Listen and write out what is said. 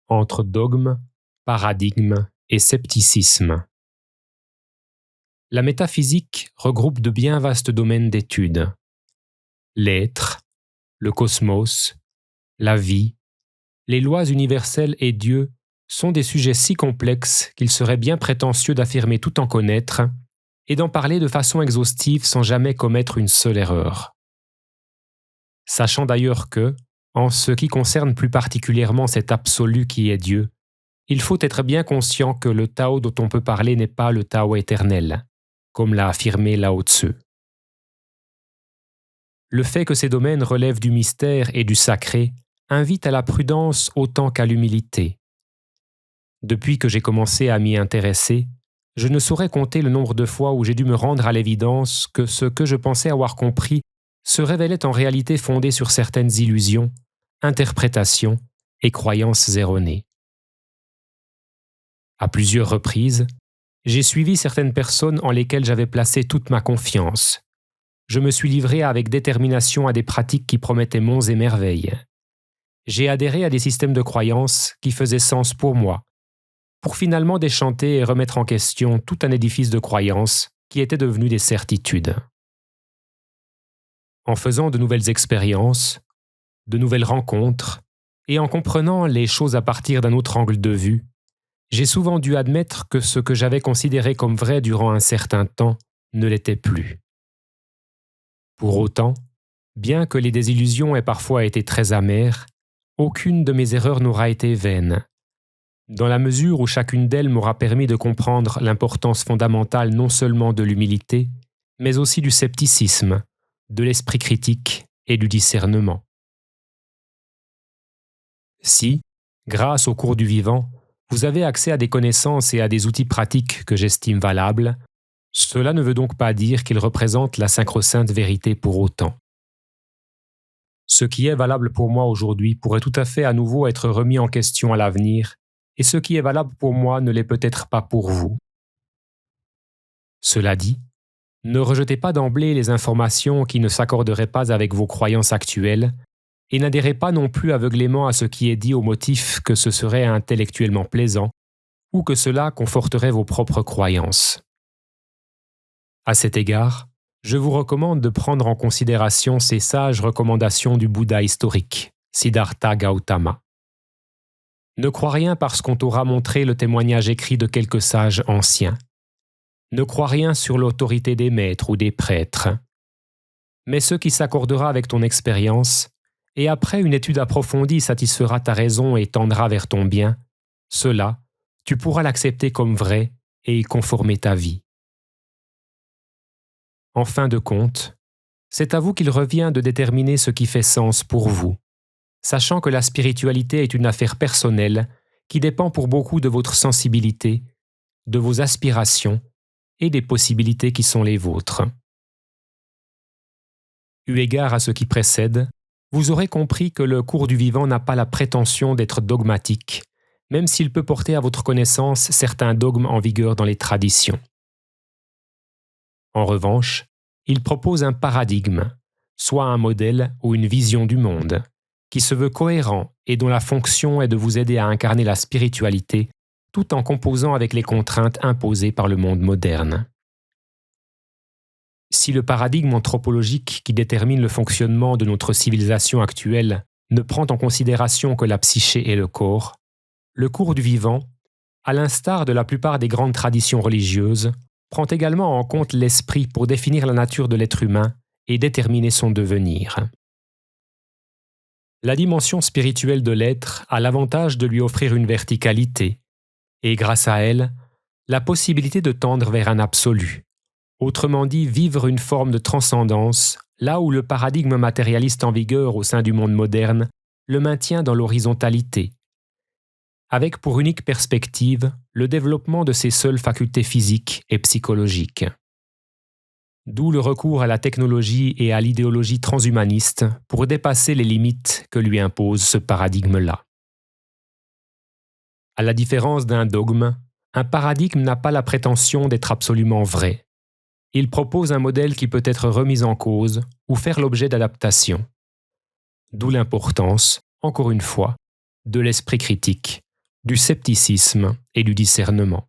entre dogme, paradigme et scepticisme. La métaphysique regroupe de bien vastes domaines d'études. L'être, le cosmos, la vie, les lois universelles et Dieu sont des sujets si complexes qu'il serait bien prétentieux d'affirmer tout en connaître et d'en parler de façon exhaustive sans jamais commettre une seule erreur. Sachant d'ailleurs que, en ce qui concerne plus particulièrement cet absolu qui est Dieu, il faut être bien conscient que le Tao dont on peut parler n'est pas le Tao éternel, comme l'a affirmé Lao Tzu. Le fait que ces domaines relèvent du mystère et du sacré invite à la prudence autant qu'à l'humilité. Depuis que j'ai commencé à m'y intéresser, je ne saurais compter le nombre de fois où j'ai dû me rendre à l'évidence que ce que je pensais avoir compris se révélait en réalité fondé sur certaines illusions, interprétations et croyances erronées. À plusieurs reprises, j'ai suivi certaines personnes en lesquelles j'avais placé toute ma confiance. Je me suis livré avec détermination à des pratiques qui promettaient monts et merveilles. J'ai adhéré à des systèmes de croyances qui faisaient sens pour moi, pour finalement déchanter et remettre en question tout un édifice de croyances qui était devenu des certitudes. En faisant de nouvelles expériences, de nouvelles rencontres, et en comprenant les choses à partir d'un autre angle de vue, j'ai souvent dû admettre que ce que j'avais considéré comme vrai durant un certain temps ne l'était plus. Pour autant, bien que les désillusions aient parfois été très amères, aucune de mes erreurs n'aura été vaine, dans la mesure où chacune d'elles m'aura permis de comprendre l'importance fondamentale non seulement de l'humilité, mais aussi du scepticisme, de l'esprit critique et du discernement. Si, grâce au cours du vivant, vous avez accès à des connaissances et à des outils pratiques que j'estime valables, cela ne veut donc pas dire qu'ils représentent la sacro-sainte vérité pour autant. Ce qui est valable pour moi aujourd'hui pourrait tout à fait à nouveau être remis en question à l'avenir, et ce qui est valable pour moi ne l'est peut-être pas pour vous. Cela dit, ne rejetez pas d'emblée les informations qui ne s'accorderaient pas avec vos croyances actuelles, et n'adhérez pas non plus aveuglément à ce qui est dit au motif que ce serait intellectuellement plaisant, ou que cela conforterait vos propres croyances. À cet égard, je vous recommande de prendre en considération ces sages recommandations du Bouddha historique, Siddhartha Gautama. Ne crois rien parce qu'on t'aura montré le témoignage écrit de quelques sages anciens. Ne crois rien sur l'autorité des maîtres ou des prêtres. Mais ce qui s'accordera avec ton expérience, et après une étude approfondie satisfera ta raison et tendra vers ton bien, cela, tu pourras l'accepter comme vrai et y conformer ta vie. En fin de compte, c'est à vous qu'il revient de déterminer ce qui fait sens pour vous, sachant que la spiritualité est une affaire personnelle qui dépend pour beaucoup de votre sensibilité, de vos aspirations et des possibilités qui sont les vôtres. Eu égard à ce qui précède, vous aurez compris que le cours du vivant n'a pas la prétention d'être dogmatique, même s'il peut porter à votre connaissance certains dogmes en vigueur dans les traditions. En revanche, il propose un paradigme, soit un modèle ou une vision du monde, qui se veut cohérent et dont la fonction est de vous aider à incarner la spiritualité tout en composant avec les contraintes imposées par le monde moderne. Si le paradigme anthropologique qui détermine le fonctionnement de notre civilisation actuelle ne prend en considération que la psyché et le corps, le cours du vivant, à l'instar de la plupart des grandes traditions religieuses, prend également en compte l'esprit pour définir la nature de l'être humain et déterminer son devenir. La dimension spirituelle de l'être a l'avantage de lui offrir une verticalité, et grâce à elle, la possibilité de tendre vers un absolu, autrement dit vivre une forme de transcendance, là où le paradigme matérialiste en vigueur au sein du monde moderne le maintient dans l'horizontalité, avec pour unique perspective le développement de ses seules facultés physiques et psychologiques. D'où le recours à la technologie et à l'idéologie transhumaniste pour dépasser les limites que lui impose ce paradigme-là. À la différence d'un dogme, un paradigme n'a pas la prétention d'être absolument vrai. Il propose un modèle qui peut être remis en cause ou faire l'objet d'adaptations. D'où l'importance, encore une fois, de l'esprit critique du scepticisme et du discernement.